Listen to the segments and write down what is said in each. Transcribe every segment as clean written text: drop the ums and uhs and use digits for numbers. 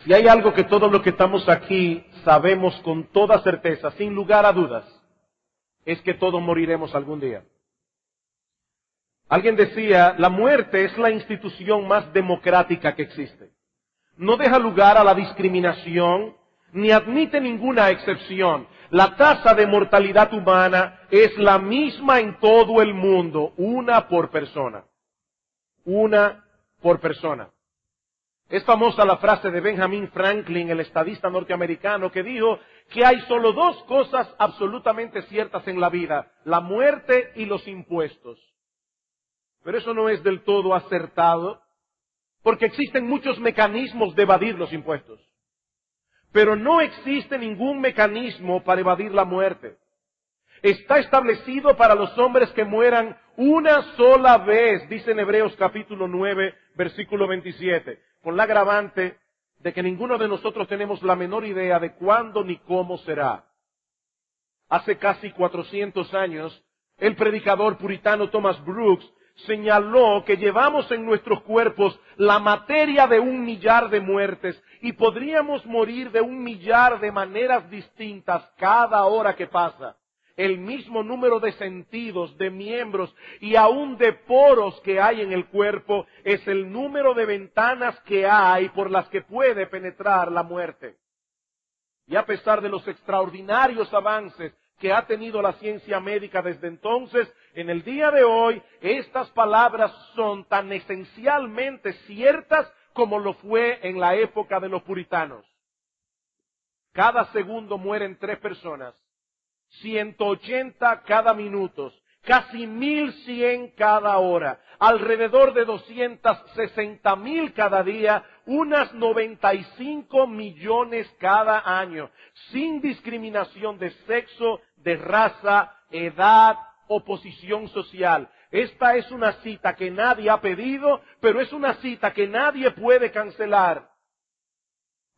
Si hay algo que todos los que estamos aquí sabemos con toda certeza, sin lugar a dudas, es que todos moriremos algún día. Alguien decía, la muerte es la institución más democrática que existe. No deja lugar a la discriminación, ni admite ninguna excepción. La tasa de mortalidad humana es la misma en todo el mundo, una por persona. Una por persona. Es famosa la frase de Benjamin Franklin, el estadista norteamericano, que dijo que hay solo dos cosas absolutamente ciertas en la vida, la muerte y los impuestos. Pero eso no es del todo acertado, porque existen muchos mecanismos de evadir los impuestos. Pero no existe ningún mecanismo para evadir la muerte. Está establecido para los hombres que mueran una sola vez, dice en Hebreos capítulo 9, versículo 27, con la agravante de que ninguno de nosotros tenemos la menor idea de cuándo ni cómo será. Hace casi 400 años, el predicador puritano Thomas Brooks señaló que llevamos en nuestros cuerpos la materia de 1 millar de muertes y podríamos morir de 1 millar de maneras distintas cada hora que pasa. El mismo número de sentidos, de miembros y aún de poros que hay en el cuerpo es el número de ventanas que hay por las que puede penetrar la muerte. Y a pesar de los extraordinarios avances que ha tenido la ciencia médica desde entonces, en el día de hoy, estas palabras son tan esencialmente ciertas como lo fue en la época de los puritanos. Cada segundo mueren 3 personas, 180 cada minuto, casi 1,100 cada hora, alrededor de 260,000 cada día, unas 95 millones cada año, sin discriminación de sexo, de raza, edad o posición social. Esta es una cita que nadie ha pedido, pero es una cita que nadie puede cancelar.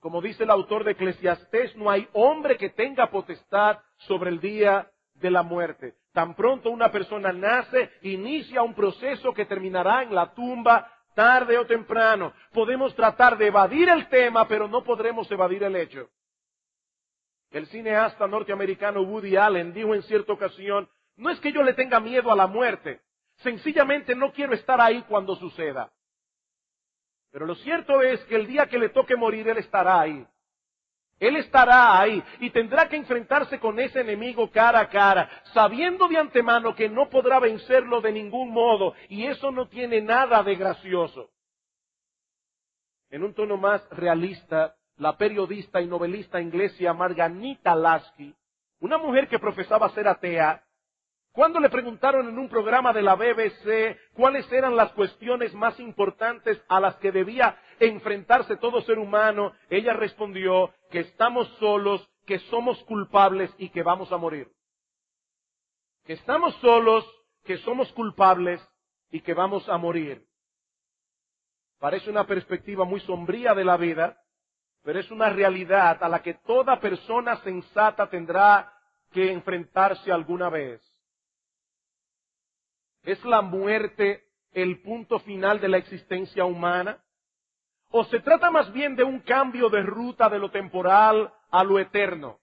Como dice el autor de Eclesiastés, no hay hombre que tenga potestad sobre el día de la muerte. Tan pronto una persona nace, inicia un proceso que terminará en la tumba, tarde o temprano. Podemos tratar de evadir el tema, pero no podremos evadir el hecho. El cineasta norteamericano Woody Allen dijo en cierta ocasión, no es que yo le tenga miedo a la muerte, sencillamente no quiero estar ahí cuando suceda. Pero lo cierto es que el día que le toque morir, él estará ahí. Él estará ahí y tendrá que enfrentarse con ese enemigo cara a cara, sabiendo de antemano que no podrá vencerlo de ningún modo, y eso no tiene nada de gracioso. En un tono más realista, la periodista y novelista inglesa Margarita Lasky, una mujer que profesaba ser atea, cuando le preguntaron en un programa de la BBC cuáles eran las cuestiones más importantes a las que debía enfrentarse todo ser humano, ella respondió que estamos solos, que somos culpables y que vamos a morir. Que estamos solos, que somos culpables y que vamos a morir. Parece una perspectiva muy sombría de la vida, pero es una realidad a la que toda persona sensata tendrá que enfrentarse alguna vez. ¿Es la muerte el punto final de la existencia humana? ¿O se trata más bien de un cambio de ruta de lo temporal a lo eterno?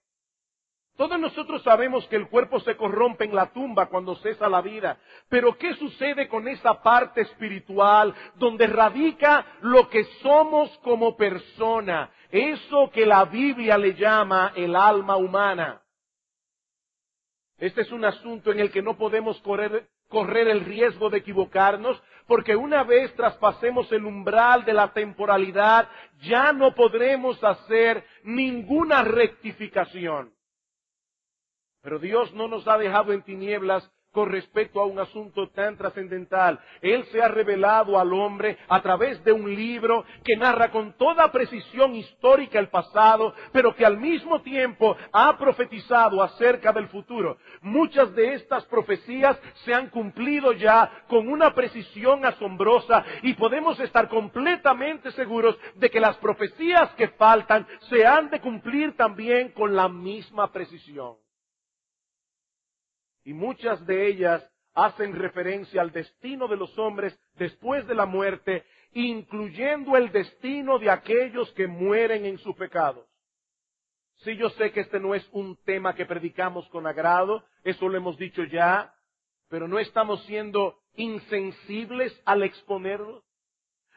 Todos nosotros sabemos que el cuerpo se corrompe en la tumba cuando cesa la vida. Pero ¿qué sucede con esa parte espiritual donde radica lo que somos como persona? Eso que la Biblia le llama el alma humana. Este es un asunto en el que no podemos correr el riesgo de equivocarnos, porque una vez traspasemos el umbral de la temporalidad, ya no podremos hacer ninguna rectificación. Pero Dios no nos ha dejado en tinieblas con respecto a un asunto tan trascendental. Él se ha revelado al hombre a través de un libro que narra con toda precisión histórica el pasado, pero que al mismo tiempo ha profetizado acerca del futuro. Muchas de estas profecías se han cumplido ya con una precisión asombrosa y podemos estar completamente seguros de que las profecías que faltan se han de cumplir también con la misma precisión. Y muchas de ellas hacen referencia al destino de los hombres después de la muerte incluyendo el destino de aquellos que mueren en sus pecados. Sí, yo sé que este no es un tema que predicamos con agrado, eso lo hemos dicho ya, pero no estamos siendo insensibles al exponerlo.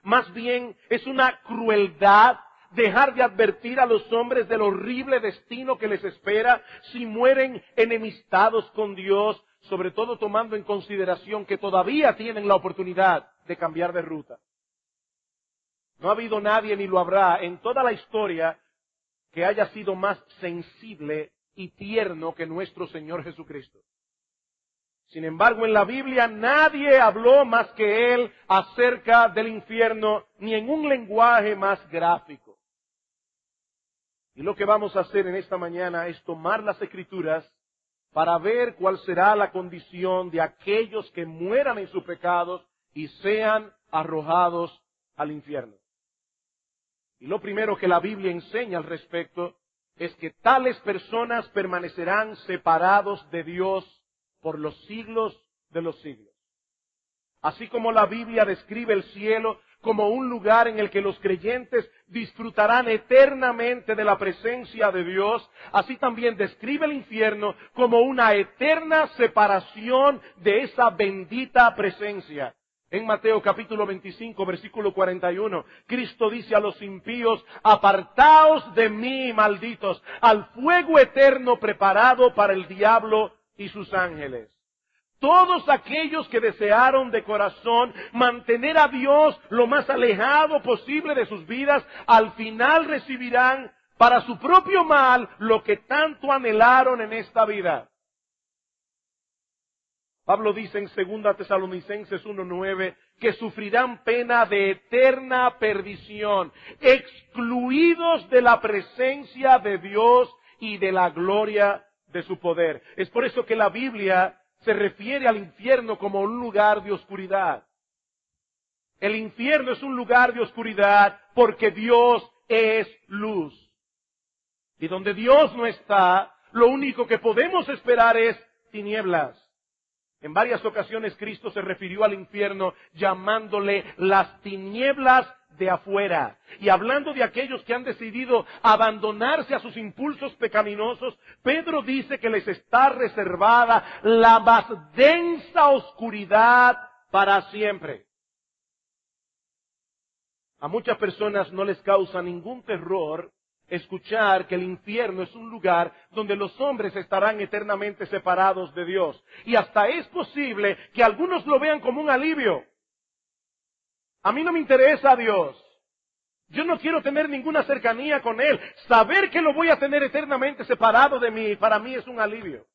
Más bien es una crueldad dejar de advertir a los hombres del horrible destino que les espera si mueren enemistados con Dios, sobre todo tomando en consideración que todavía tienen la oportunidad de cambiar de ruta. No ha habido nadie ni lo habrá en toda la historia que haya sido más sensible y tierno que nuestro Señor Jesucristo. Sin embargo, en la Biblia nadie habló más que Él acerca del infierno, ni en un lenguaje más gráfico. Y lo que vamos a hacer en esta mañana es tomar las Escrituras para ver cuál será la condición de aquellos que mueran en sus pecados y sean arrojados al infierno. Y lo primero que la Biblia enseña al respecto es que tales personas permanecerán separados de Dios por los siglos de los siglos. Así como la Biblia describe el cielo como un lugar en el que los creyentes disfrutarán eternamente de la presencia de Dios, así también describe el infierno como una eterna separación de esa bendita presencia. En Mateo capítulo 25, versículo 41, Cristo dice a los impíos: apartaos de mí, malditos, al fuego eterno preparado para el diablo y sus ángeles. Todos aquellos que desearon de corazón mantener a Dios lo más alejado posible de sus vidas, al final recibirán para su propio mal lo que tanto anhelaron en esta vida. Pablo dice en 2 Tesalonicenses 1:9 que sufrirán pena de eterna perdición, excluidos de la presencia de Dios y de la gloria de su poder. Es por eso que la Biblia se refiere al infierno como un lugar de oscuridad. El infierno es un lugar de oscuridad porque Dios es luz. Y donde Dios no está, lo único que podemos esperar es tinieblas. En varias ocasiones Cristo se refirió al infierno llamándole las tinieblas de afuera. Y hablando de aquellos que han decidido abandonarse a sus impulsos pecaminosos, Pedro dice que les está reservada la más densa oscuridad para siempre. A muchas personas no les causa ningún terror escuchar que el infierno es un lugar donde los hombres estarán eternamente separados de Dios. Y hasta es posible que algunos lo vean como un alivio. A mí no me interesa Dios. Yo no quiero tener ninguna cercanía con Él. Saber que lo voy a tener eternamente separado de mí, para mí es un alivio.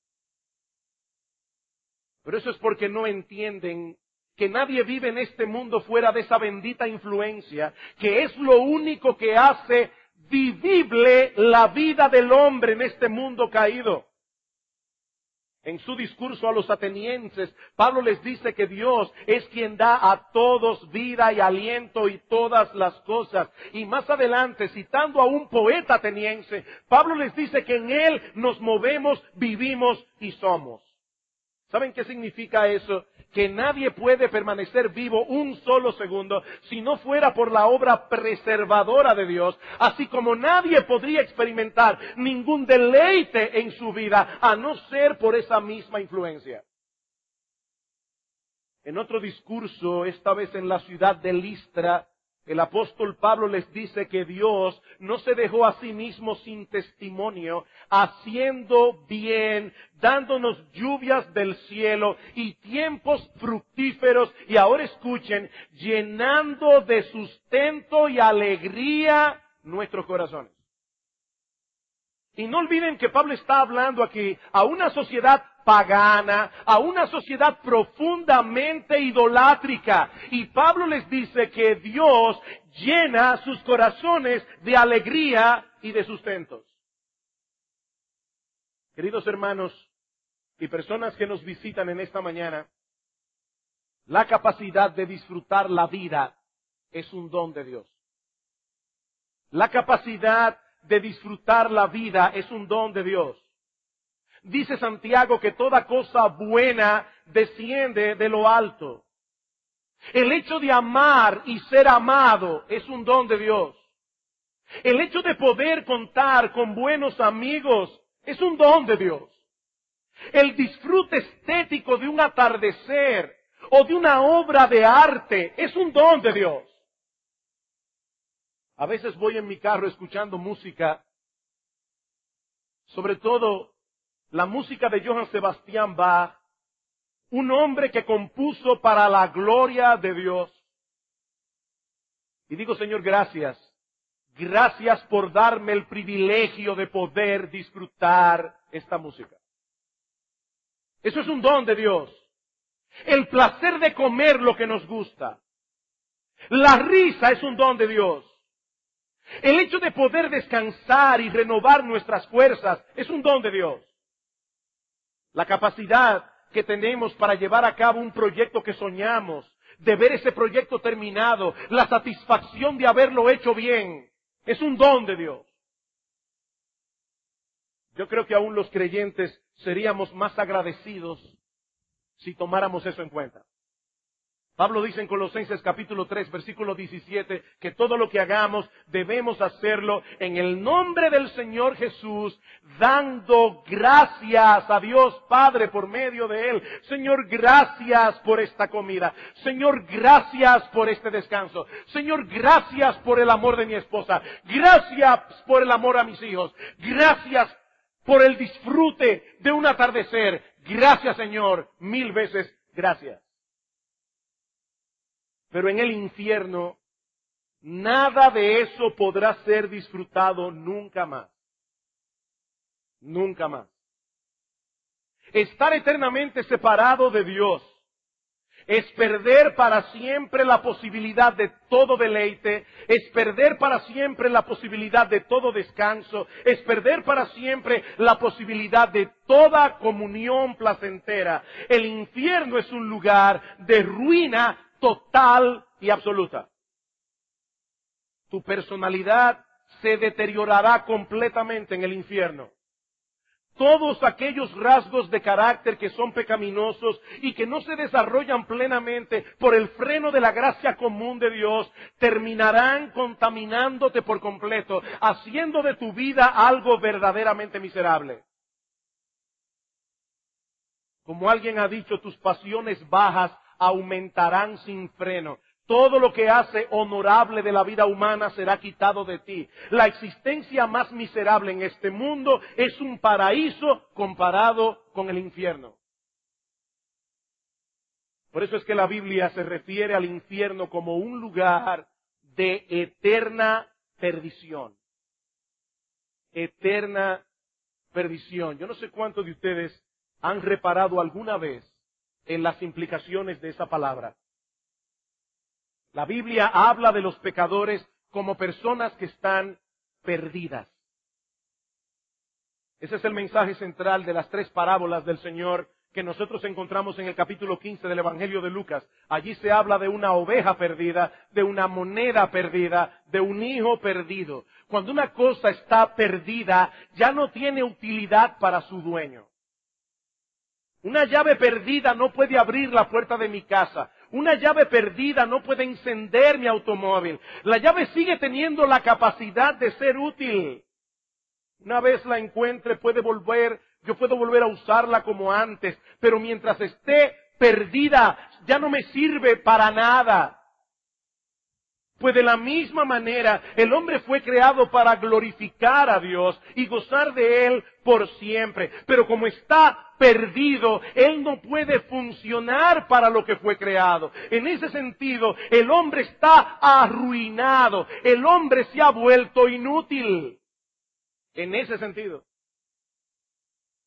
Pero eso es porque no entienden que nadie vive en este mundo fuera de esa bendita influencia, que es lo único que hace vivible la vida del hombre en este mundo caído. En su discurso a los atenienses, Pablo les dice que Dios es quien da a todos vida y aliento y todas las cosas. Y más adelante, citando a un poeta ateniense, Pablo les dice que en Él nos movemos, vivimos y somos. ¿Saben qué significa eso? Que nadie puede permanecer vivo un solo segundo si no fuera por la obra preservadora de Dios, así como nadie podría experimentar ningún deleite en su vida a no ser por esa misma influencia. En otro discurso, esta vez en la ciudad de Listra, el apóstol Pablo les dice que Dios no se dejó a sí mismo sin testimonio, haciendo bien, dándonos lluvias del cielo y tiempos fructíferos, y ahora escuchen, llenando de sustento y alegría nuestros corazones. Y no olviden que Pablo está hablando aquí a una sociedad pagana, a una sociedad profundamente idolátrica. Y Pablo les dice que Dios llena sus corazones de alegría y de sustentos. Queridos hermanos y personas que nos visitan en esta mañana, la capacidad de disfrutar la vida es un don de Dios. La capacidad de disfrutar la vida es un don de Dios. Dice Santiago que toda cosa buena desciende de lo alto. El hecho de amar y ser amado es un don de Dios. El hecho de poder contar con buenos amigos es un don de Dios. El disfrute estético de un atardecer o de una obra de arte es un don de Dios. A veces voy en mi carro escuchando música, sobre todo la música de Johann Sebastian Bach, un hombre que compuso para la gloria de Dios. Y digo, Señor, gracias. Gracias por darme el privilegio de poder disfrutar esta música. Eso es un don de Dios. El placer de comer lo que nos gusta. La risa es un don de Dios. El hecho de poder descansar y renovar nuestras fuerzas es un don de Dios. La capacidad que tenemos para llevar a cabo un proyecto que soñamos, de ver ese proyecto terminado, la satisfacción de haberlo hecho bien, es un don de Dios. Yo creo que aún los creyentes seríamos más agradecidos si tomáramos eso en cuenta. Pablo dice en Colosenses capítulo 3, versículo 17, que todo lo que hagamos debemos hacerlo en el nombre del Señor Jesús, dando gracias a Dios Padre por medio de Él. Señor, gracias por esta comida. Señor, gracias por este descanso. Señor, gracias por el amor de mi esposa. Gracias por el amor a mis hijos. Gracias por el disfrute de un atardecer. Gracias, Señor, 1000 veces gracias. Pero en el infierno, nada de eso podrá ser disfrutado nunca más. Nunca más. Estar eternamente separado de Dios es perder para siempre la posibilidad de todo deleite, es perder para siempre la posibilidad de todo descanso, es perder para siempre la posibilidad de toda comunión placentera. El infierno es un lugar de ruina total y absoluta. Tu personalidad se deteriorará completamente en el infierno. Todos aquellos rasgos de carácter que son pecaminosos y que no se desarrollan plenamente por el freno de la gracia común de Dios, terminarán contaminándote por completo, haciendo de tu vida algo verdaderamente miserable. Como alguien ha dicho, tus pasiones bajas aumentarán sin freno. Todo lo que hace honorable de la vida humana será quitado de ti. La existencia más miserable en este mundo es un paraíso comparado con el infierno. Por eso es que la Biblia se refiere al infierno como un lugar de eterna perdición. Eterna perdición. Yo no sé cuántos de ustedes han reparado alguna vez en las implicaciones de esa palabra. La Biblia habla de los pecadores como personas que están perdidas. Ese es el mensaje central de las 3 parábolas del Señor que nosotros encontramos en el capítulo 15 del Evangelio de Lucas. Allí se habla de una oveja perdida, de una moneda perdida, de un hijo perdido. Cuando una cosa está perdida, ya no tiene utilidad para su dueño. Una llave perdida no puede abrir la puerta de mi casa. Una llave perdida no puede encender mi automóvil. La llave sigue teniendo la capacidad de ser útil. Una vez la encuentre, yo puedo volver a usarla como antes, pero mientras esté perdida, ya no me sirve para nada. Pues de la misma manera, el hombre fue creado para glorificar a Dios y gozar de Él por siempre. Pero como está perdido, Él no puede funcionar para lo que fue creado. En ese sentido, el hombre está arruinado. El hombre se ha vuelto inútil. En ese sentido.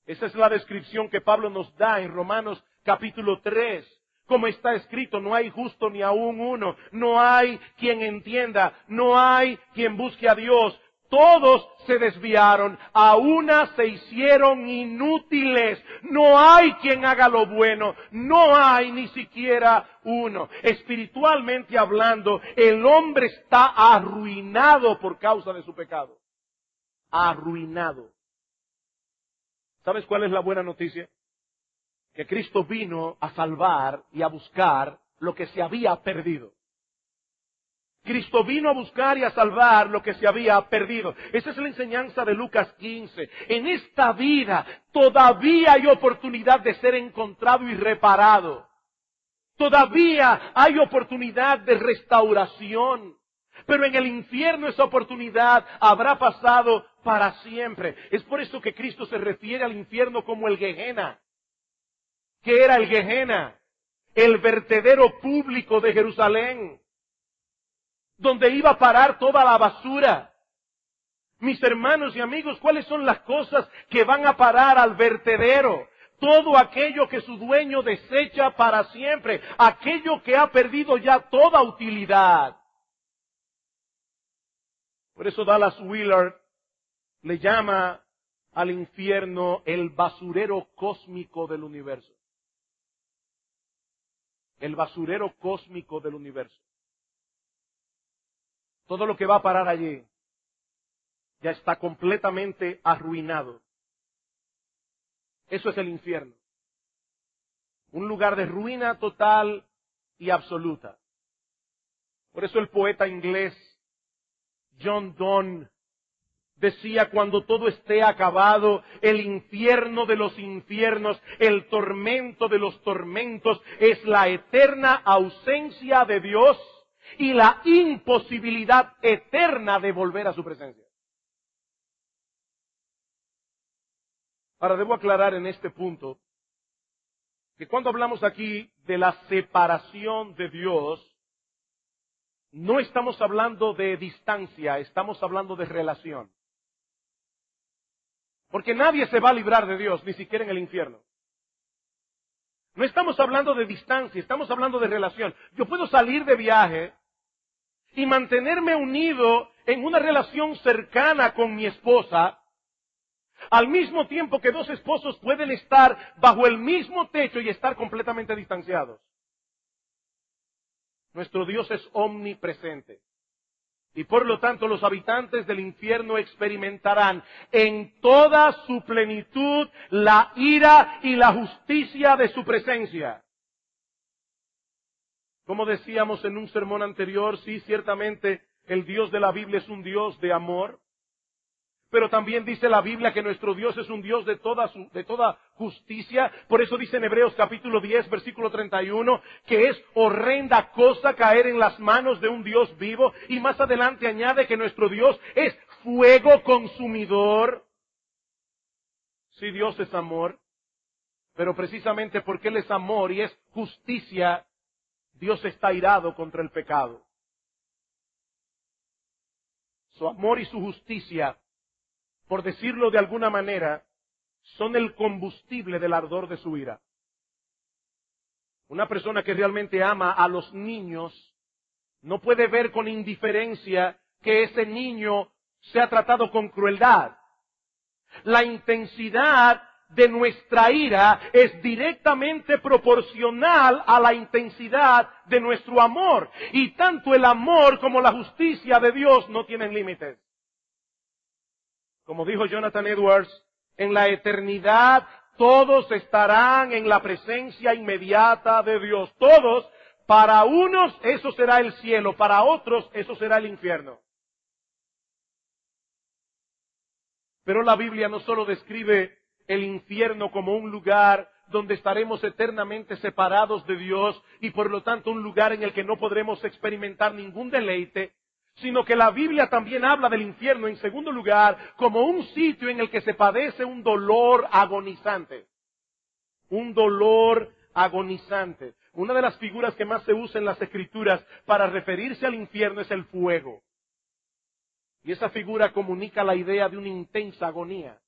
Esa es la descripción que Pablo nos da en Romanos capítulo 3. Como está escrito, no hay justo ni aún uno, no hay quien entienda, no hay quien busque a Dios. Todos se desviaron, a una se hicieron inútiles. No hay quien haga lo bueno, no hay ni siquiera uno. Espiritualmente hablando, el hombre está arruinado por causa de su pecado. Arruinado. ¿Sabes cuál es la buena noticia? Que Cristo vino a salvar y a buscar lo que se había perdido. Cristo vino a buscar y a salvar lo que se había perdido. Esa es la enseñanza de Lucas 15. En esta vida todavía hay oportunidad de ser encontrado y reparado. Todavía hay oportunidad de restauración. Pero en el infierno esa oportunidad habrá pasado para siempre. Es por eso que Cristo se refiere al infierno como el Gehenna. ¿Qué era el Gehenna? El vertedero público de Jerusalén, donde iba a parar toda la basura. Mis hermanos y amigos, ¿cuáles son las cosas que van a parar al vertedero? Todo aquello que su dueño desecha para siempre, aquello que ha perdido ya toda utilidad. Por eso Dallas Willard le llama al infierno el basurero cósmico del universo. El basurero cósmico del universo. Todo lo que va a parar allí ya está completamente arruinado. Eso es el infierno. Un lugar de ruina total y absoluta. Por eso el poeta inglés John Donne decía: cuando todo esté acabado, el infierno de los infiernos, el tormento de los tormentos, es la eterna ausencia de Dios y la imposibilidad eterna de volver a su presencia. Ahora debo aclarar en este punto que cuando hablamos aquí de la separación de Dios, no estamos hablando de distancia, estamos hablando de relación. Porque nadie se va a librar de Dios, ni siquiera en el infierno. No estamos hablando de distancia, estamos hablando de relación. Yo puedo salir de viaje y mantenerme unido en una relación cercana con mi esposa, al mismo tiempo que dos esposos pueden estar bajo el mismo techo y estar completamente distanciados. Nuestro Dios es omnipresente. Y por lo tanto los habitantes del infierno experimentarán en toda su plenitud la ira y la justicia de su presencia. Como decíamos en un sermón anterior, sí, ciertamente el Dios de la Biblia es un Dios de amor. Pero también dice la Biblia que nuestro Dios es un Dios de toda justicia. Por eso dice en Hebreos capítulo 10, versículo 31, que es horrenda cosa caer en las manos de un Dios vivo. Y más adelante añade que nuestro Dios es fuego consumidor. Sí, Dios es amor. Pero precisamente porque Él es amor y es justicia, Dios está irado contra el pecado. Su amor y su justicia, por decirlo de alguna manera, son el combustible del ardor de su ira. Una persona que realmente ama a los niños no puede ver con indiferencia que ese niño sea tratado con crueldad. La intensidad de nuestra ira es directamente proporcional a la intensidad de nuestro amor. Y tanto el amor como la justicia de Dios no tienen límites. Como dijo Jonathan Edwards, en la eternidad todos estarán en la presencia inmediata de Dios. Todos, para unos eso será el cielo, para otros eso será el infierno. Pero la Biblia no solo describe el infierno como un lugar donde estaremos eternamente separados de Dios y por lo tanto un lugar en el que no podremos experimentar ningún deleite, sino que la Biblia también habla del infierno, en segundo lugar, como un sitio en el que se padece un dolor agonizante. Un dolor agonizante. Una de las figuras que más se usa en las Escrituras para referirse al infierno es el fuego. Y esa figura comunica la idea de una intensa agonía.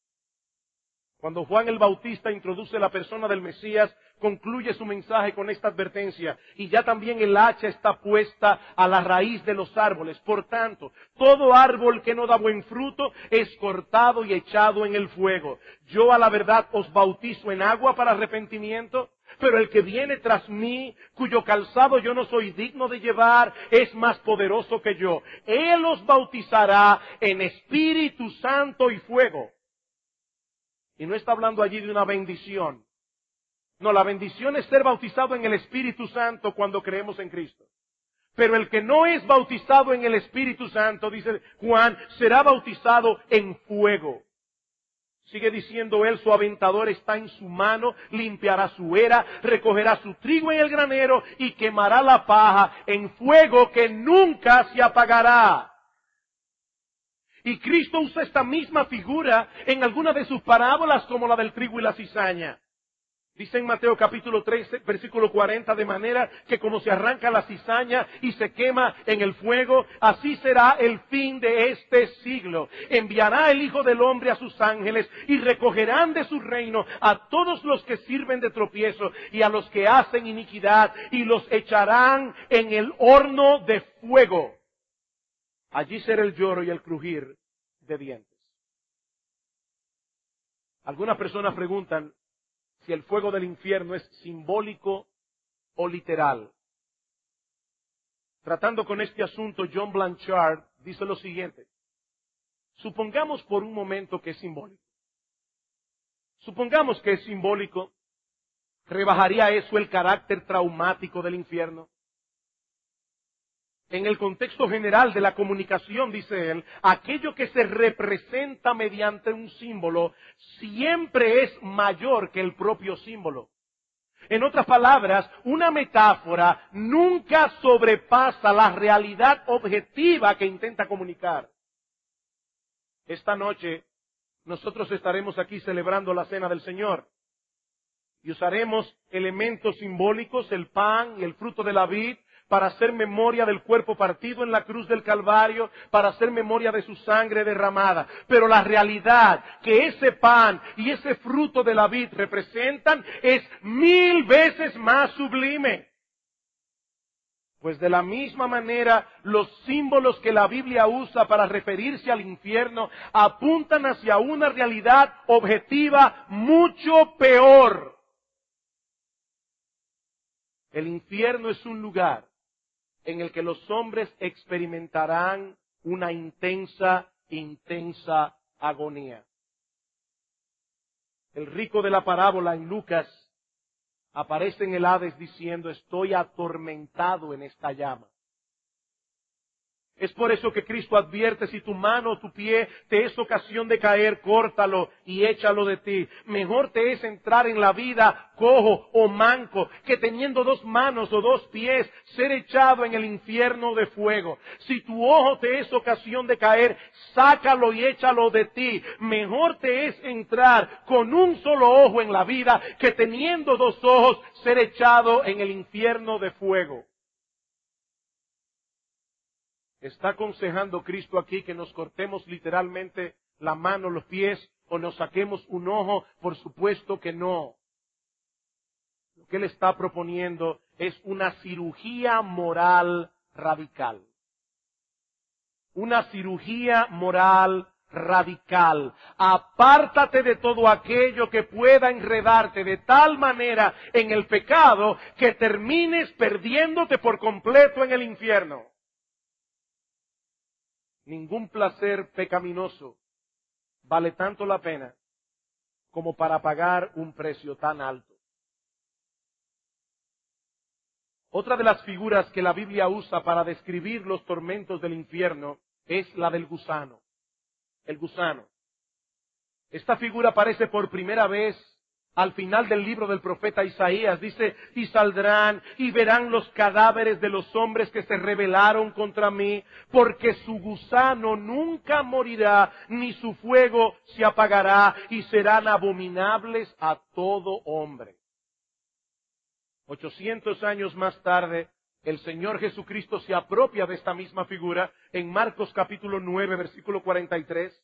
Cuando Juan el Bautista introduce la persona del Mesías, concluye su mensaje con esta advertencia. Y ya también el hacha está puesta a la raíz de los árboles. Por tanto, todo árbol que no da buen fruto es cortado y echado en el fuego. Yo a la verdad os bautizo en agua para arrepentimiento, pero el que viene tras mí, cuyo calzado yo no soy digno de llevar, es más poderoso que yo. Él os bautizará en Espíritu Santo y fuego. Y no está hablando allí de una bendición. No, la bendición es ser bautizado en el Espíritu Santo cuando creemos en Cristo. Pero el que no es bautizado en el Espíritu Santo, dice Juan, será bautizado en fuego. Sigue diciendo él, su aventador está en su mano, limpiará su era, recogerá su trigo en el granero y quemará la paja en fuego que nunca se apagará. Y Cristo usa esta misma figura en alguna de sus parábolas como la del trigo y la cizaña. Dice en Mateo capítulo 13, versículo 40, de manera que como se arranca la cizaña y se quema en el fuego, así será el fin de este siglo. Enviará el Hijo del Hombre a sus ángeles y recogerán de su reino a todos los que sirven de tropiezo y a los que hacen iniquidad y los echarán en el horno de fuego. Allí será el lloro y el crujir de dientes. Algunas personas preguntan si el fuego del infierno es simbólico o literal. Tratando con este asunto, John Blanchard dice lo siguiente. Supongamos por un momento que es simbólico. Supongamos que es simbólico. ¿Rebajaría eso el carácter traumático del infierno? En el contexto general de la comunicación, dice él, aquello que se representa mediante un símbolo siempre es mayor que el propio símbolo. En otras palabras, una metáfora nunca sobrepasa la realidad objetiva que intenta comunicar. Esta noche nosotros estaremos aquí celebrando la Cena del Señor y usaremos elementos simbólicos, el pan y el fruto de la vid, para hacer memoria del cuerpo partido en la cruz del Calvario, para hacer memoria de su sangre derramada. Pero la realidad que ese pan y ese fruto de la vid representan es 1000 veces más sublime. Pues de la misma manera, los símbolos que la Biblia usa para referirse al infierno apuntan hacia una realidad objetiva mucho peor. El infierno es un lugar en el que los hombres experimentarán una intensa agonía. El rico de la parábola en Lucas aparece en el Hades diciendo, estoy atormentado en esta llama. Es por eso que Cristo advierte, si tu mano o tu pie te es ocasión de caer, córtalo y échalo de ti. Mejor te es entrar en la vida cojo o manco, que teniendo 2 manos o 2 pies, ser echado en el infierno de fuego. Si tu ojo te es ocasión de caer, sácalo y échalo de ti. Mejor te es entrar con un solo ojo en la vida, que teniendo 2 ojos, ser echado en el infierno de fuego. ¿Está aconsejando Cristo aquí que nos cortemos literalmente la mano, los pies o nos saquemos un ojo? Por supuesto que no. Lo que Él está proponiendo es una cirugía moral radical. Una cirugía moral radical. Apártate de todo aquello que pueda enredarte de tal manera en el pecado que termines perdiéndote por completo en el infierno. Ningún placer pecaminoso vale tanto la pena como para pagar un precio tan alto. Otra de las figuras que la Biblia usa para describir los tormentos del infierno es la del gusano. El gusano. Esta figura aparece por primera vez al final del libro del profeta Isaías. Dice, y saldrán y verán los cadáveres de los hombres que se rebelaron contra mí, porque su gusano nunca morirá, ni su fuego se apagará, y serán abominables a todo hombre. 800 años más tarde, el Señor Jesucristo se apropia de esta misma figura en Marcos capítulo 9, versículo 43.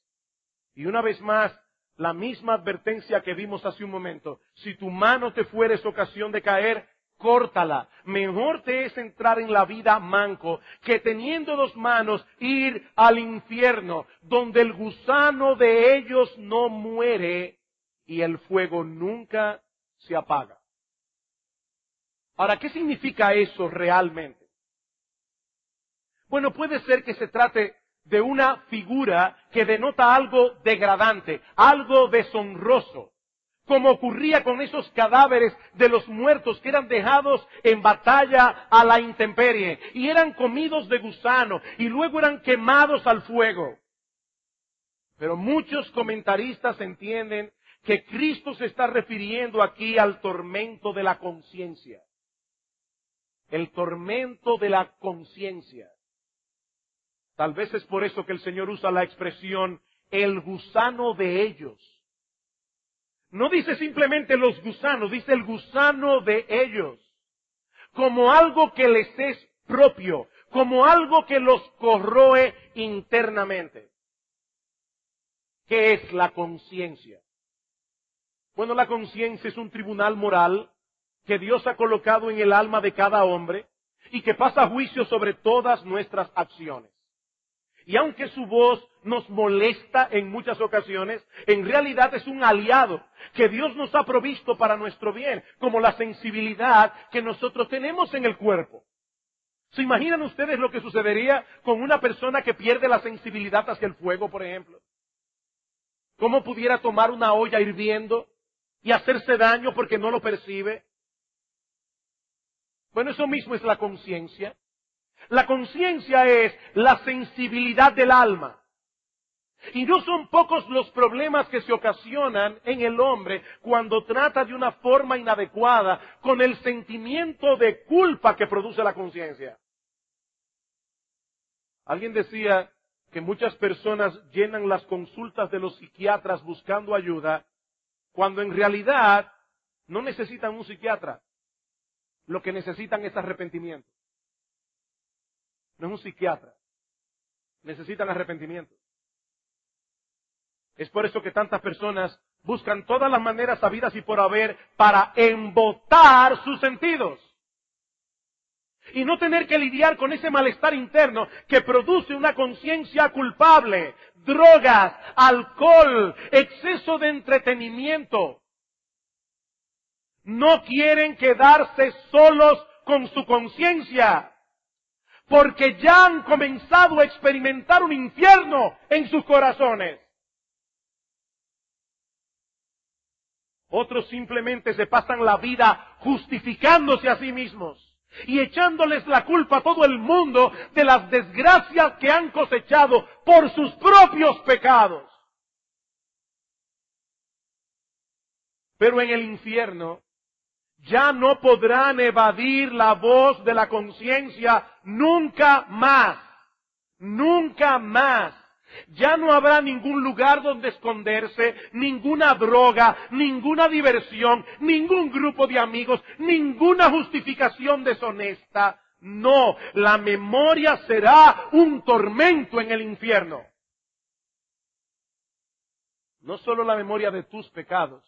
Y una vez más, la misma advertencia que vimos hace un momento. Si tu mano te fueres ocasión de caer, córtala. Mejor te es entrar en la vida manco que teniendo 2 manos ir al infierno, donde el gusano de ellos no muere y el fuego nunca se apaga. Ahora, ¿qué significa eso realmente? Bueno, puede ser que se trate de una figura que denota algo degradante, algo deshonroso. como ocurría con esos cadáveres de los muertos que eran dejados en batalla a la intemperie y eran comidos de gusano y luego eran quemados al fuego. Pero muchos comentaristas entienden que Cristo se está refiriendo aquí al tormento de la conciencia. El tormento de la conciencia. Tal vez es por eso que el Señor usa la expresión el gusano de ellos. No dice simplemente los gusanos, dice el gusano de ellos. Como algo que les es propio, como algo que los corroe internamente. ¿Qué es la conciencia? Bueno, la conciencia es un tribunal moral que Dios ha colocado en el alma de cada hombre y que pasa juicio sobre todas nuestras acciones. Y aunque su voz nos molesta en muchas ocasiones, en realidad es un aliado que Dios nos ha provisto para nuestro bien, como la sensibilidad que nosotros tenemos en el cuerpo. ¿Se imaginan ustedes lo que sucedería con una persona que pierde la sensibilidad hacia el fuego, por ejemplo? ¿Cómo pudiera tomar una olla hirviendo y hacerse daño porque no lo percibe? Bueno, eso mismo es la conciencia. La conciencia es la sensibilidad del alma. Y no son pocos los problemas que se ocasionan en el hombre cuando trata de una forma inadecuada con el sentimiento de culpa que produce la conciencia. Alguien decía que muchas personas llenan las consultas de los psiquiatras buscando ayuda, cuando en realidad no necesitan un psiquiatra. Lo que necesitan es arrepentimiento. No es un psiquiatra. Necesitan arrepentimiento. Es por eso que tantas personas buscan todas las maneras habidas y por haber para embotar sus sentidos. Y no tener que lidiar con ese malestar interno que produce una conciencia culpable, drogas, alcohol, exceso de entretenimiento. No quieren quedarse solos con su conciencia, porque ya han comenzado a experimentar un infierno en sus corazones. Otros simplemente se pasan la vida justificándose a sí mismos y echándoles la culpa a todo el mundo de las desgracias que han cosechado por sus propios pecados. Pero en el infierno ya no podrán evadir la voz de la conciencia nunca más. Nunca más. Ya no habrá ningún lugar donde esconderse, ninguna droga, ninguna diversión, ningún grupo de amigos, ninguna justificación deshonesta. No, la memoria será un tormento en el infierno. No solo la memoria de tus pecados,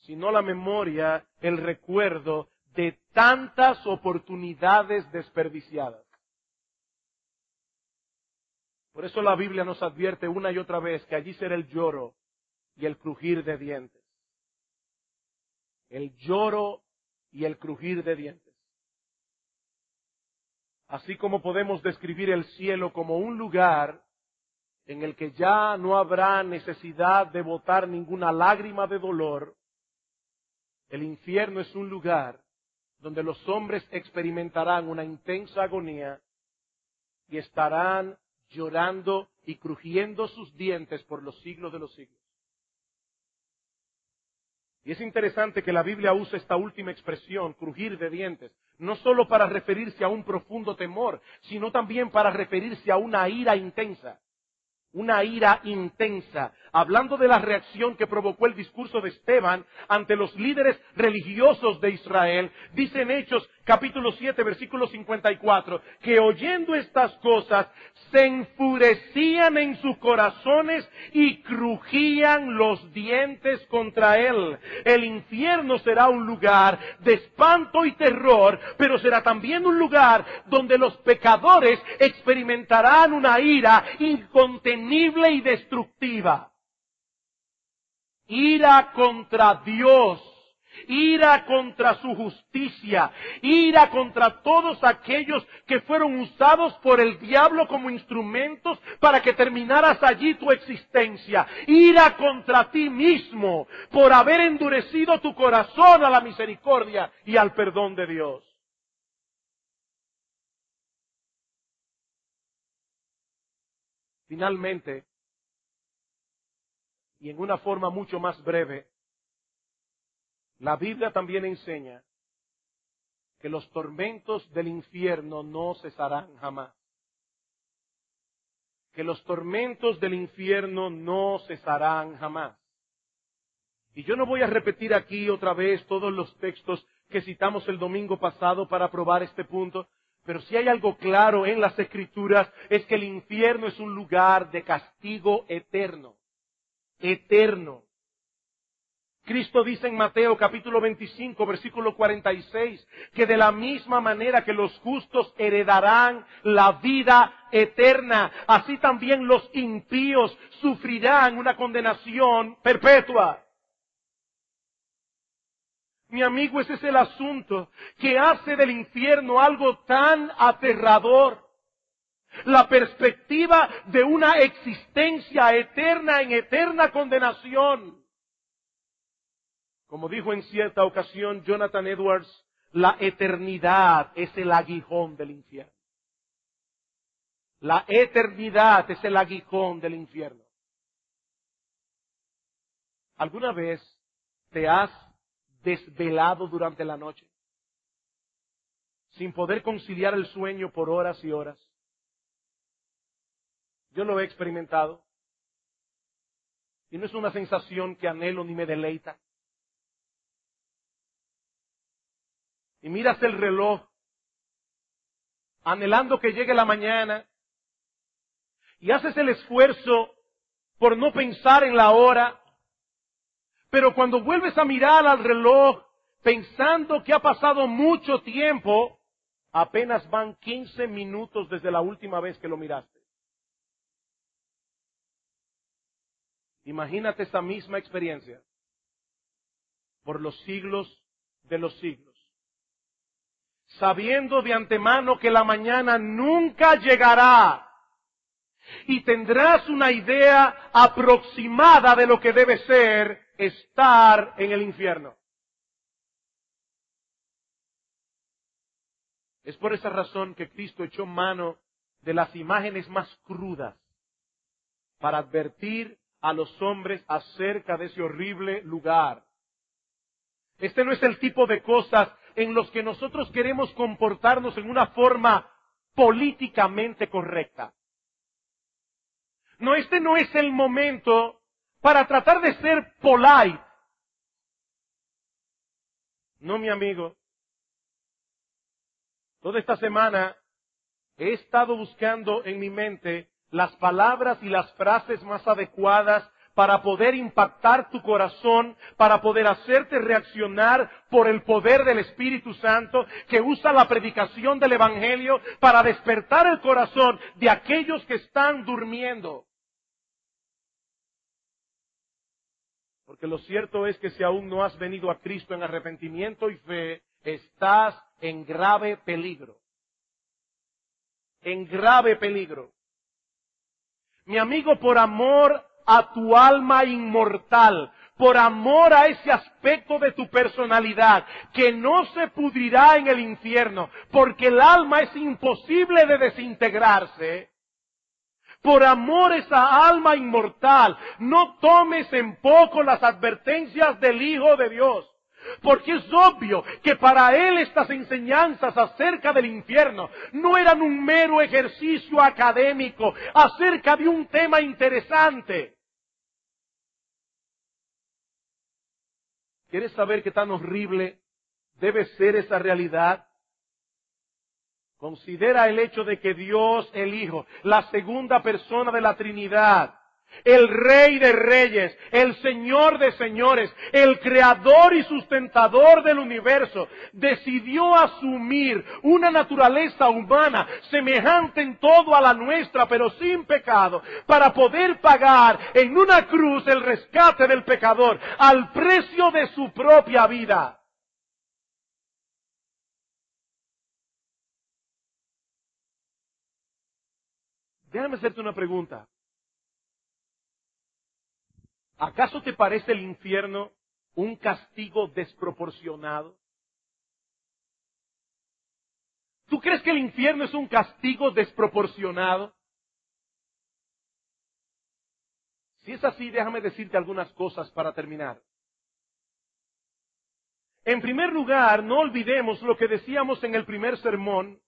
sino la memoria, el recuerdo de tantas oportunidades desperdiciadas. Por eso la Biblia nos advierte una y otra vez que allí será el lloro y el crujir de dientes. El lloro y el crujir de dientes. Así como podemos describir el cielo como un lugar en el que ya no habrá necesidad de botar ninguna lágrima de dolor, el infierno es un lugar donde los hombres experimentarán una intensa agonía y estarán llorando y crujiendo sus dientes por los siglos de los siglos. Y es interesante que la Biblia use esta última expresión, crujir de dientes, no solo para referirse a un profundo temor, sino también para referirse a una ira intensa. Una ira intensa, hablando de la reacción que provocó el discurso de Esteban ante los líderes religiosos de Israel. Dice en Hechos capítulo 7, versículo 54, que oyendo estas cosas se enfurecían en sus corazones y crujían los dientes contra él. El infierno será un lugar de espanto y terror, pero será también un lugar donde los pecadores experimentarán una ira incontenible y destructiva. Ira contra Dios ira contra su justicia, ira contra todos aquellos que fueron usados por el diablo como instrumentos para que terminaras allí tu existencia, ira contra ti mismo por haber endurecido tu corazón a la misericordia y al perdón de Dios. Finalmente, y en una forma mucho más breve, la Biblia también enseña que los tormentos del infierno no cesarán jamás. Que los tormentos del infierno no cesarán jamás. Y yo no voy a repetir aquí otra vez todos los textos que citamos el domingo pasado para probar este punto, pero si hay algo claro en las Escrituras es que el infierno es un lugar de castigo eterno. Eterno. Cristo dice en Mateo capítulo 25, versículo 46, que de la misma manera que los justos heredarán la vida eterna, así también los impíos sufrirán una condenación perpetua. Mi amigo, ese es el asunto que hace del infierno algo tan aterrador. La perspectiva de una existencia eterna en eterna condenación. Como dijo en cierta ocasión Jonathan Edwards, la eternidad es el aguijón del infierno. La eternidad es el aguijón del infierno. ¿Alguna vez te has desvelado durante la noche sin poder conciliar el sueño por horas y horas? Yo lo he experimentado y no es una sensación que anhelo ni me deleita. Y miras el reloj anhelando que llegue la mañana y haces el esfuerzo por no pensar en la hora. Pero cuando vuelves a mirar al reloj pensando que ha pasado mucho tiempo, apenas van 15 minutos desde la última vez que lo miraste. Imagínate esa misma experiencia por los siglos de los siglos, sabiendo de antemano que la mañana nunca llegará. Y tendrás una idea aproximada de lo que debe ser estar en el infierno. Es por esa razón que Cristo echó mano de las imágenes más crudas para advertir a los hombres acerca de ese horrible lugar. Este no es el tipo de cosas en los que nosotros queremos comportarnos en una forma políticamente correcta. No, este no es el momento para tratar de ser polite. No, mi amigo. Toda esta semana he estado buscando en mi mente las palabras y las frases más adecuadas para poder impactar tu corazón, para poder hacerte reaccionar por el poder del Espíritu Santo, que usa la predicación del Evangelio para despertar el corazón de aquellos que están durmiendo. Porque lo cierto es que si aún no has venido a Cristo en arrepentimiento y fe, estás en grave peligro. En grave peligro. Mi amigo, por amor a tu alma inmortal, por amor a ese aspecto de tu personalidad que no se pudrirá en el infierno, porque el alma es imposible de desintegrarse, por amor a esa alma inmortal, no tomes en poco las advertencias del Hijo de Dios. Porque es obvio que para él estas enseñanzas acerca del infierno no eran un mero ejercicio académico acerca de un tema interesante. ¿Quieres saber qué tan horrible debe ser esa realidad? Considera el hecho de que Dios, el Hijo, la segunda persona de la Trinidad, el Rey de Reyes, el Señor de Señores, el Creador y sustentador del universo, decidió asumir una naturaleza humana semejante en todo a la nuestra, pero sin pecado, para poder pagar en una cruz el rescate del pecador al precio de su propia vida. Déjame hacerte una pregunta. ¿Acaso te parece el infierno un castigo desproporcionado? ¿Tú crees que el infierno es un castigo desproporcionado? Si es así, déjame decirte algunas cosas para terminar. En primer lugar, no olvidemos lo que decíamos en el primer sermón,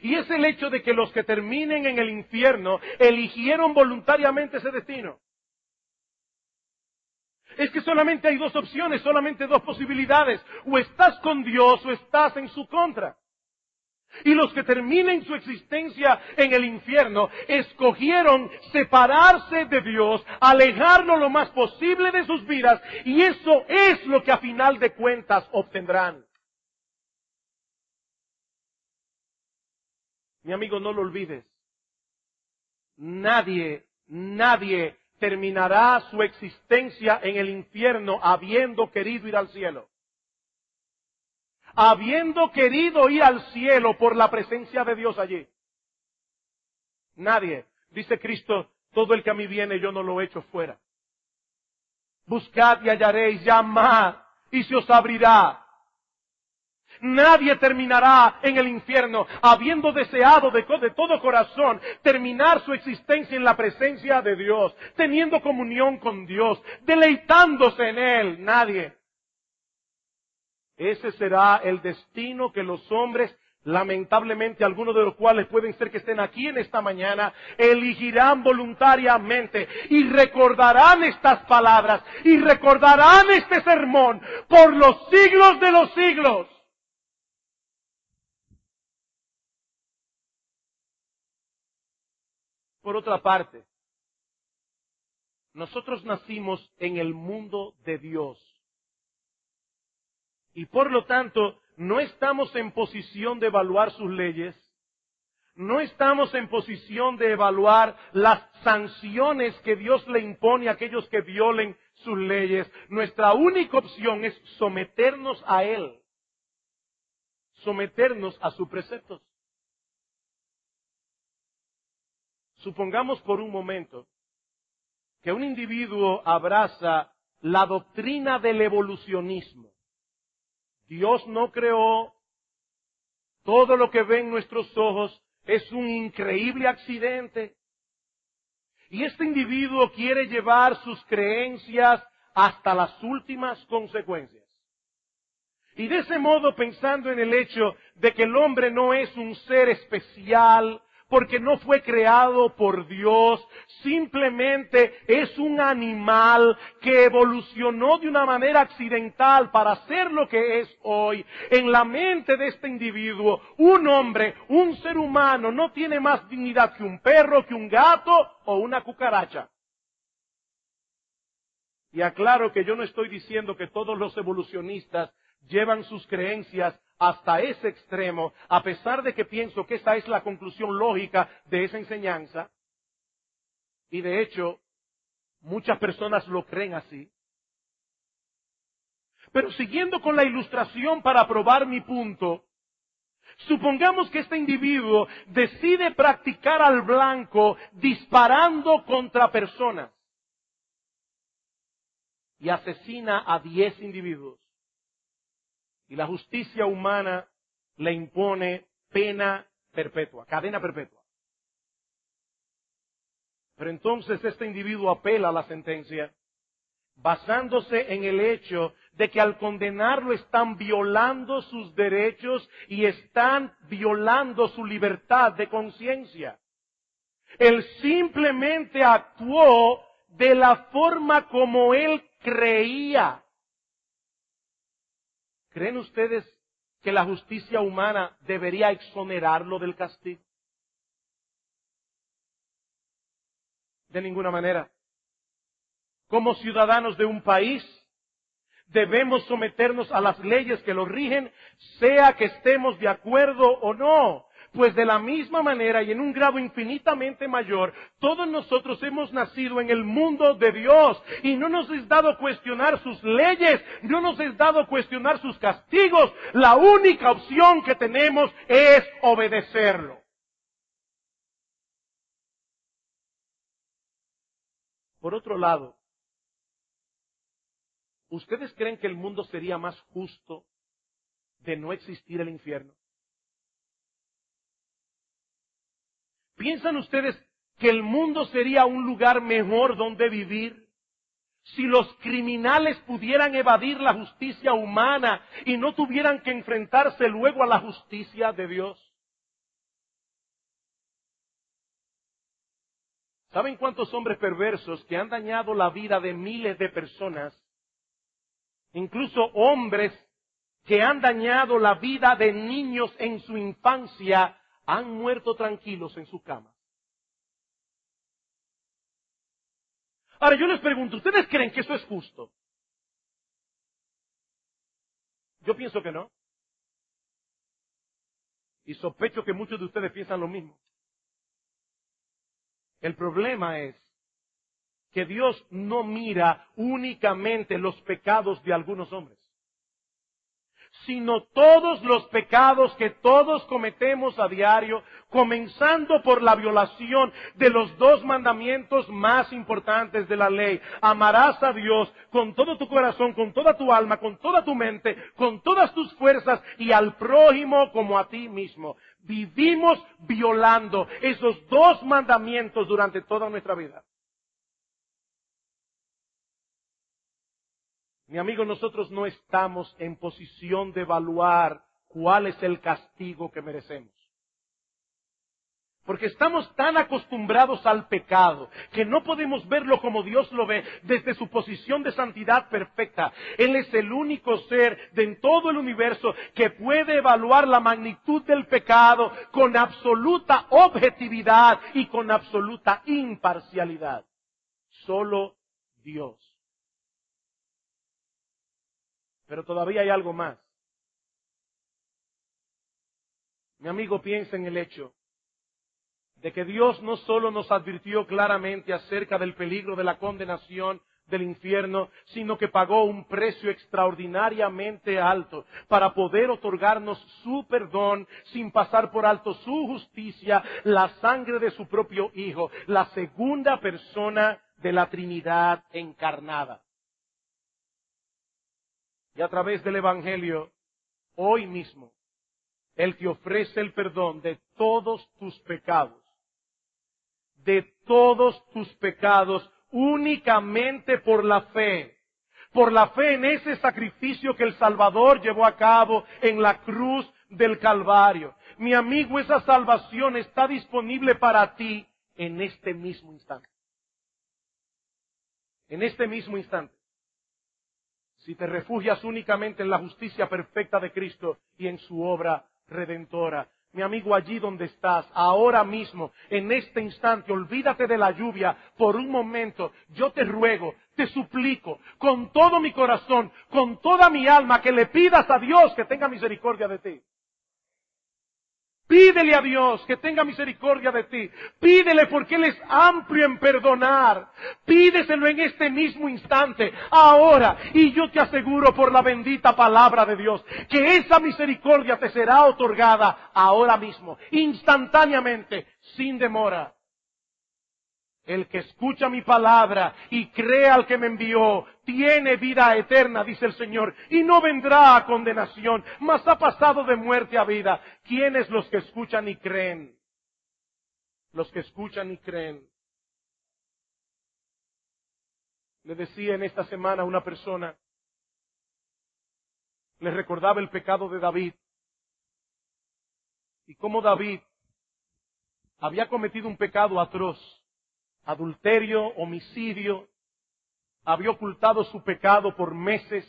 y es el hecho de que los que terminen en el infierno eligieron voluntariamente ese destino. Es que solamente hay dos opciones, solamente dos posibilidades. O estás con Dios o estás en su contra. Y los que terminen su existencia en el infierno escogieron separarse de Dios, alejarlo lo más posible de sus vidas, y eso es lo que a final de cuentas obtendrán. Mi amigo, no lo olvides. Nadie terminará su existencia en el infierno habiendo querido ir al cielo. Habiendo querido ir al cielo por la presencia de Dios allí. Nadie. Dice Cristo, todo el que a mí viene yo no lo echo fuera. Buscad y hallaréis, llamad y se os abrirá. Nadie terminará en el infierno habiendo deseado de todo corazón terminar su existencia en la presencia de Dios, teniendo comunión con Dios, deleitándose en Él. Nadie. Ese será el destino que los hombres, lamentablemente algunos de los cuales pueden ser que estén aquí en esta mañana, elegirán voluntariamente y recordarán estas palabras y recordarán este sermón por los siglos de los siglos. Por otra parte, nosotros nacimos en el mundo de Dios. Y por lo tanto, no estamos en posición de evaluar sus leyes, no estamos en posición de evaluar las sanciones que Dios le impone a aquellos que violen sus leyes. Nuestra única opción es someternos a Él, someternos a sus preceptos. Supongamos por un momento que un individuo abraza la doctrina del evolucionismo. Dios no creó, todo lo que ven nuestros ojos es un increíble accidente. Y este individuo quiere llevar sus creencias hasta las últimas consecuencias. Y de ese modo, pensando en el hecho de que el hombre no es un ser especial, porque no fue creado por Dios, simplemente es un animal que evolucionó de una manera accidental para ser lo que es hoy. En la mente de este individuo, un hombre, un ser humano, no tiene más dignidad que un perro, que un gato o una cucaracha. Y aclaro que yo no estoy diciendo que todos los evolucionistas llevan sus creencias hasta ese extremo, a pesar de que pienso que esa es la conclusión lógica de esa enseñanza. Y de hecho, muchas personas lo creen así. Pero siguiendo con la ilustración para probar mi punto, supongamos que este individuo decide practicar al blanco disparando contra personas y asesina a 10 individuos. Y la justicia humana le impone pena perpetua, cadena perpetua. Pero entonces este individuo apela a la sentencia, basándose en el hecho de que al condenarlo están violando sus derechos y están violando su libertad de conciencia. Él simplemente actuó de la forma como él creía. ¿Creen ustedes que la justicia humana debería exonerarlo del castigo? De ninguna manera. Como ciudadanos de un país, debemos someternos a las leyes que lo rigen, sea que estemos de acuerdo o no. Pues de la misma manera y en un grado infinitamente mayor, todos nosotros hemos nacido en el mundo de Dios y no nos es dado cuestionar sus leyes, no nos es dado cuestionar sus castigos. La única opción que tenemos es obedecerlo. Por otro lado, ¿ustedes creen que el mundo sería más justo de no existir el infierno? ¿Piensan ustedes que el mundo sería un lugar mejor donde vivir si los criminales pudieran evadir la justicia humana y no tuvieran que enfrentarse luego a la justicia de Dios? ¿Saben cuántos hombres perversos que han dañado la vida de miles de personas, incluso hombres que han dañado la vida de niños en su infancia, han muerto tranquilos en su cama? Ahora yo les pregunto, ¿ustedes creen que eso es justo? Yo pienso que no. Y sospecho que muchos de ustedes piensan lo mismo. El problema es que Dios no mira únicamente los pecados de algunos hombres, sino todos los pecados que todos cometemos a diario, comenzando por la violación de los dos mandamientos más importantes de la ley. Amarás a Dios con todo tu corazón, con toda tu alma, con toda tu mente, con todas tus fuerzas, y al prójimo como a ti mismo. Vivimos violando esos dos mandamientos durante toda nuestra vida. Mi amigo, nosotros no estamos en posición de evaluar cuál es el castigo que merecemos. Porque estamos tan acostumbrados al pecado que no podemos verlo como Dios lo ve desde su posición de santidad perfecta. Él es el único ser de en todo el universo que puede evaluar la magnitud del pecado con absoluta objetividad y con absoluta imparcialidad. Solo Dios. Pero todavía hay algo más. Mi amigo, piensa en el hecho de que Dios no solo nos advirtió claramente acerca del peligro de la condenación del infierno, sino que pagó un precio extraordinariamente alto para poder otorgarnos su perdón sin pasar por alto su justicia, la sangre de su propio Hijo, la segunda persona de la Trinidad encarnada. Y a través del Evangelio, hoy mismo, Él te ofrece el perdón de todos tus pecados. De todos tus pecados, únicamente por la fe. Por la fe en ese sacrificio que el Salvador llevó a cabo en la cruz del Calvario. Mi amigo, esa salvación está disponible para ti en este mismo instante. En este mismo instante. Si te refugias únicamente en la justicia perfecta de Cristo y en su obra redentora. Mi amigo, allí donde estás, ahora mismo, en este instante, olvídate de la lluvia por un momento. Yo te ruego, te suplico, con todo mi corazón, con toda mi alma, que le pidas a Dios que tenga misericordia de ti. Pídele a Dios que tenga misericordia de ti. Pídele porque Él es amplio en perdonar. Pídeselo en este mismo instante, ahora. Y yo te aseguro por la bendita palabra de Dios que esa misericordia te será otorgada ahora mismo, instantáneamente, sin demora. El que escucha mi palabra y cree al que me envió, tiene vida eterna, dice el Señor, y no vendrá a condenación, mas ha pasado de muerte a vida. ¿Quiénes los que escuchan y creen? Los que escuchan y creen. Le decía en esta semana a una persona, le recordaba el pecado de David, y cómo David había cometido un pecado atroz. Adulterio, homicidio, había ocultado su pecado por meses,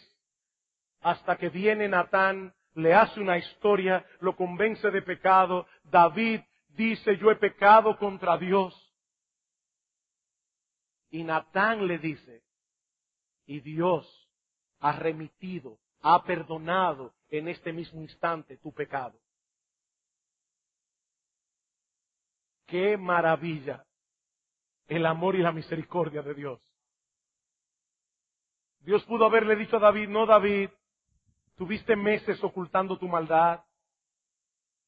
hasta que viene Natán, le hace una historia, lo convence de pecado. David dice, yo he pecado contra Dios. Y Natán le dice, y Dios ha remitido, ha perdonado en este mismo instante tu pecado. ¡Qué maravilla! El amor y la misericordia de Dios. Dios pudo haberle dicho a David, no, David, tuviste meses ocultando tu maldad.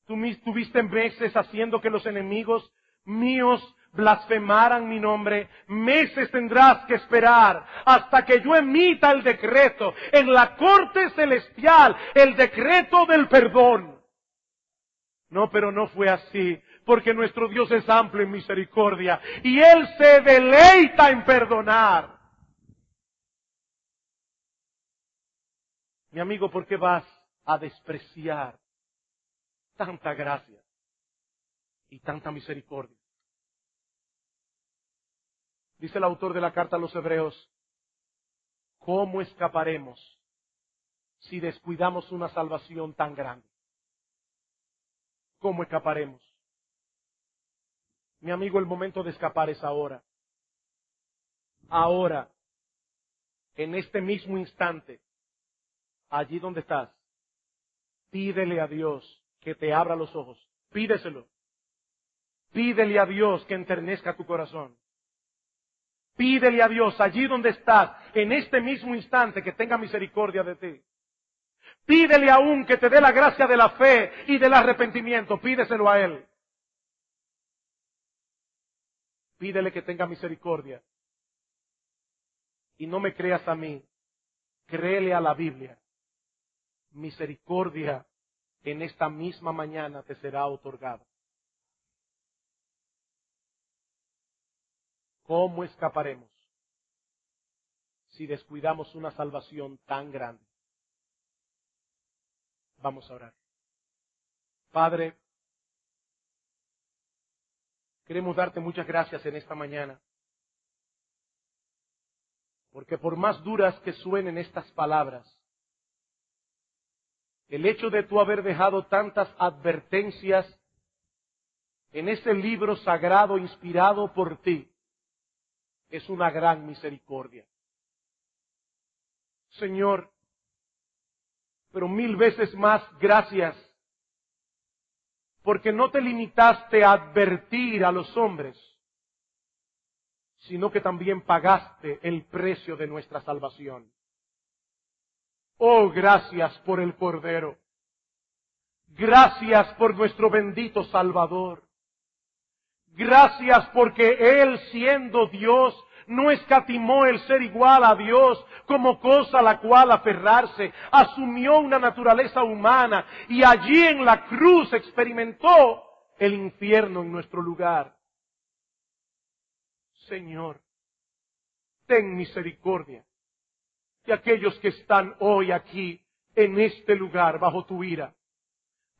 Tuviste meses haciendo que los enemigos míos blasfemaran mi nombre, meses tendrás que esperar hasta que yo emita el decreto en la corte celestial, el decreto del perdón. No, pero no fue así, porque nuestro Dios es amplio en misericordia y Él se deleita en perdonar. Mi amigo, ¿por qué vas a despreciar tanta gracia y tanta misericordia? Dice el autor de la carta a los Hebreos, ¿cómo escaparemos si descuidamos una salvación tan grande? ¿Cómo escaparemos? Mi amigo, el momento de escapar es ahora. Ahora, en este mismo instante, allí donde estás, pídele a Dios que te abra los ojos. Pídeselo. Pídele a Dios que enternezca tu corazón. Pídele a Dios allí donde estás, en este mismo instante, que tenga misericordia de ti. Pídele aún que te dé la gracia de la fe y del arrepentimiento. Pídeselo a Él. Pídele que tenga misericordia. Y no me creas a mí. Créele a la Biblia. Misericordia en esta misma mañana te será otorgada. ¿Cómo escaparemos si descuidamos una salvación tan grande? Vamos a orar. Padre, queremos darte muchas gracias en esta mañana, porque por más duras que suenen estas palabras, el hecho de tú haber dejado tantas advertencias en ese libro sagrado inspirado por ti, es una gran misericordia. Señor, pero 1000 veces más gracias, porque no te limitaste a advertir a los hombres, sino que también pagaste el precio de nuestra salvación. Oh, gracias por el Cordero. Gracias por nuestro bendito Salvador. Gracias porque Él, siendo Dios, no escatimó el ser igual a Dios como cosa a la cual aferrarse. Asumió una naturaleza humana y allí en la cruz experimentó el infierno en nuestro lugar. Señor, ten misericordia de aquellos que están hoy aquí en este lugar bajo tu ira.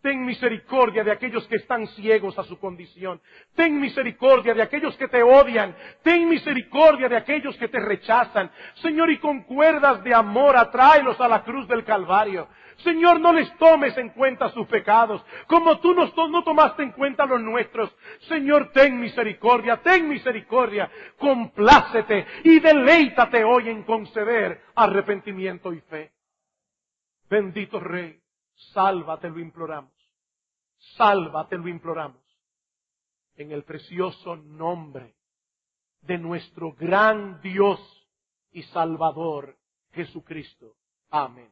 Ten misericordia de aquellos que están ciegos a su condición. Ten misericordia de aquellos que te odian. Ten misericordia de aquellos que te rechazan. Señor, y con cuerdas de amor atráelos a la cruz del Calvario. Señor, no les tomes en cuenta sus pecados, como tú no tomaste en cuenta los nuestros. Señor, ten misericordia, complácete y deleítate hoy en conceder arrepentimiento y fe. Bendito Rey, sálvate, lo imploramos. Sálvate, lo imploramos. En el precioso nombre de nuestro gran Dios y Salvador, Jesucristo. Amén.